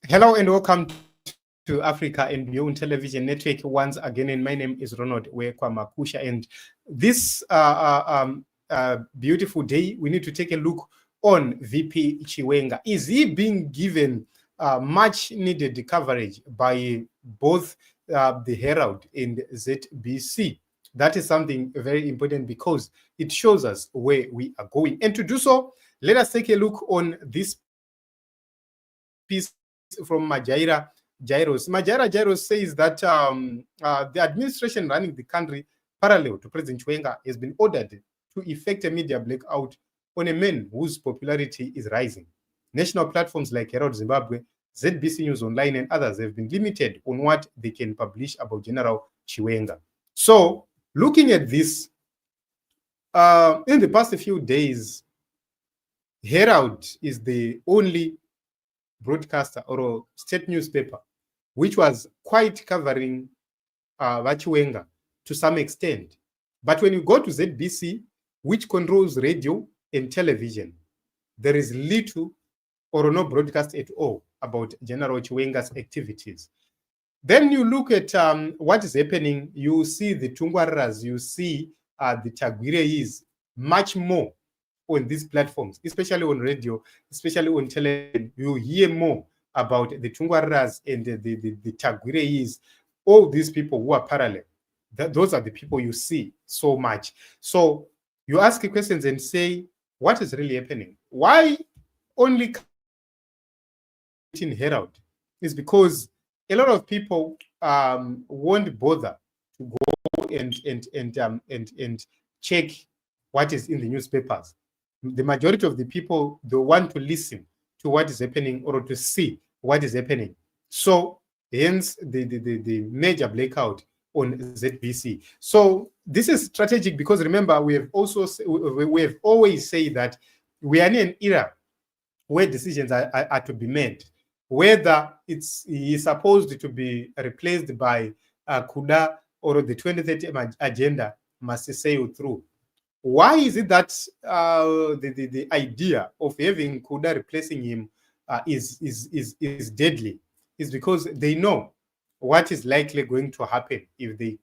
Hello and welcome to Africa and Beyond Television Network once again. And my name is Ronald Wekwamakusha. And this beautiful day, we need to take a look on VP Chiwenga. Is he being given much needed coverage by both the Herald and ZBC? That is something very important because it shows us where we are going. And to do so, let us take a look on this piece from Majaira Jairos. Majaira Jairos says that the administration running the country parallel to President Chiwenga has been ordered to effect a media blackout on a man whose popularity is rising. National platforms like Herald Zimbabwe, ZBC News Online, and others have been limited on what they can publish about General Chiwenga. So, looking at this, in the past few days, Herald is the only broadcaster or state newspaper which was quite covering Chiwenga to some extent. But when you go to ZBC, which controls radio and television, there is little or no broadcast at all about General Chiwenga's activities. Then you look at what is happening, you see the Tungwararas, you see the Tagwireis much more on these platforms, especially on radio, especially on television. You hear more about the Tungwararas and the Tagwireis, all these people who are parallel. Those are the people you see so much. So you ask questions and say, what is really happening? Why only in Herald? Is because a lot of people won't bother to go and check what is in the newspapers. The majority of the people, they want to listen to what is happening or to see what is happening. So hence the major blackout on ZBC. So this is strategic because remember, we have always said that we are in an era where decisions are to be made. Whether he is supposed to be replaced by Kuda or the 2030 agenda must sail through. Why is it that the idea of having Kuda replacing him is deadly? Is because they know what is likely going to happen if they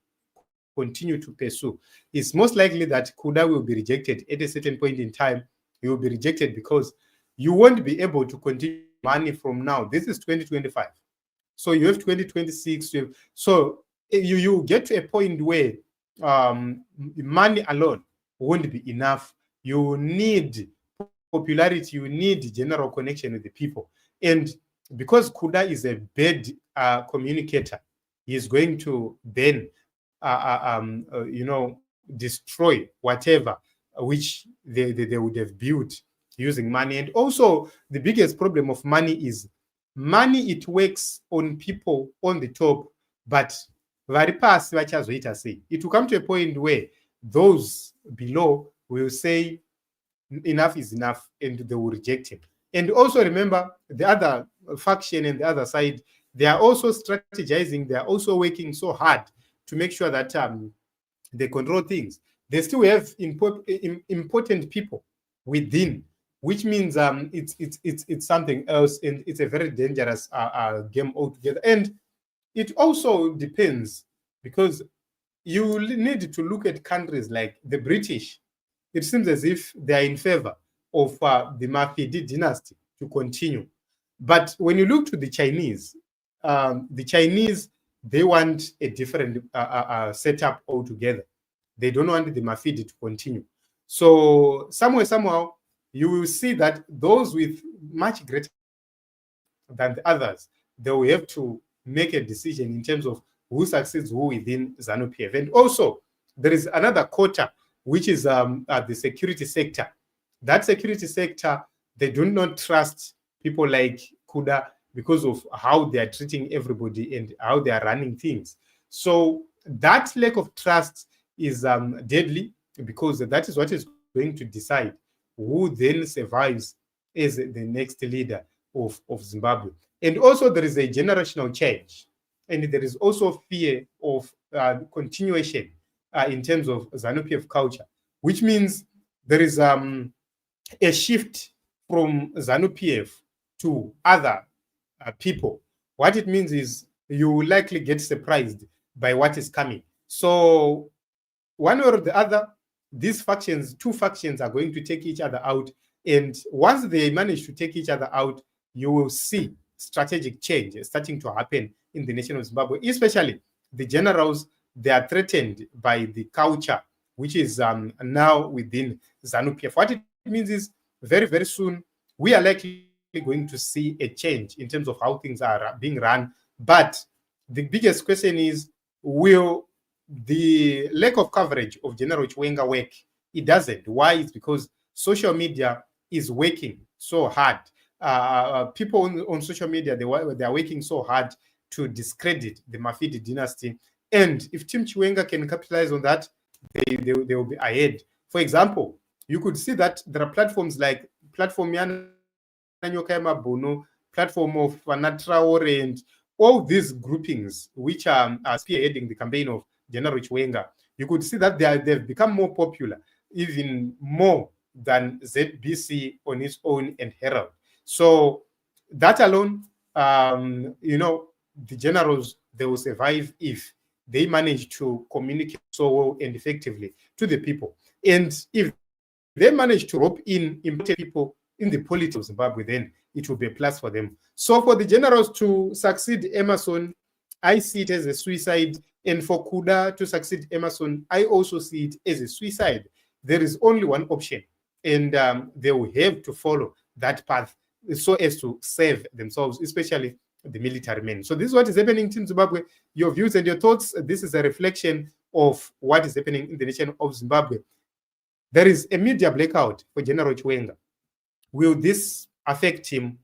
continue to pursue. It's most likely that Kuda will be rejected at a certain point in time. He will be rejected because you won't be able to continue money from now. This is 2025. So you have 2026. So you get to a point where money alone won't be enough. You need popularity, you need general connection with the people. And because Kuda is a bad communicator, he is going to then destroy whatever which they would have built using money. And also the biggest problem of money is money, it works on people on the top, but it will come to a point where those below will say enough is enough and they will reject him. And also remember, the other faction and the other side, they are also strategizing, they are also working so hard to make sure that they control things. They still have important people within, which means it's something else, and it's a very dangerous game altogether. And it also depends because you need to look at countries like the British. It seems as if they are in favor of the Mafidi dynasty to continue. But when you look to the Chinese, they want a different setup altogether. They don't want the Mafidi to continue. So somehow, you will see that those with much greater than the others, they will have to make a decision in terms of who succeeds who within ZANU-PF. And also, there is another quota, which is the security sector. That security sector, they do not trust people like Kuda because of how they are treating everybody and how they are running things. So that lack of trust is deadly because that is what is going to decide who then survives as the next leader of Zimbabwe. And also there is a generational change. And there is also fear of continuation in terms of ZANU-PF culture, which means there is a shift from ZANU-PF to other people. What it means is you will likely get surprised by what is coming. So one or the other, these factions, two factions, are going to take each other out. And once they manage to take each other out, you will see strategic change starting to happen in the nation of Zimbabwe, especially the generals. They are threatened by the culture, which is now within ZANU-PF. What it means is very, very soon, we are likely going to see a change in terms of how things are being run. But the biggest question is, will the lack of coverage of General Chiwenga work? It doesn't. Why? It's because social media is working so hard. People on social media, they are working so hard to discredit the Mafidi dynasty. And if Team Chiwenga can capitalize on that, they will be ahead. For example, you could see that there are platforms like Platform Yana Nyokayama Bono, Platform of Traore, and all these groupings which are spearheading the campaign of General Chiwenga. You could see that they've become more popular, even more than ZBC on its own and Herald. So that alone, the generals, they will survive if they manage to communicate so well and effectively to the people. And if they manage to rope in important people in the politics of Zimbabwe, then it will be a plus for them. So for the generals to succeed Emerson, I see it as a suicide. And for Kuda to succeed Emerson, I also see it as a suicide. There is only one option, and they will have to follow that path so as to save themselves, especially the military men. So this is what is happening in Zimbabwe. Your views and your thoughts, this is a reflection of what is happening in the nation of Zimbabwe. There is a media blackout for General Chiwenga. Will this affect him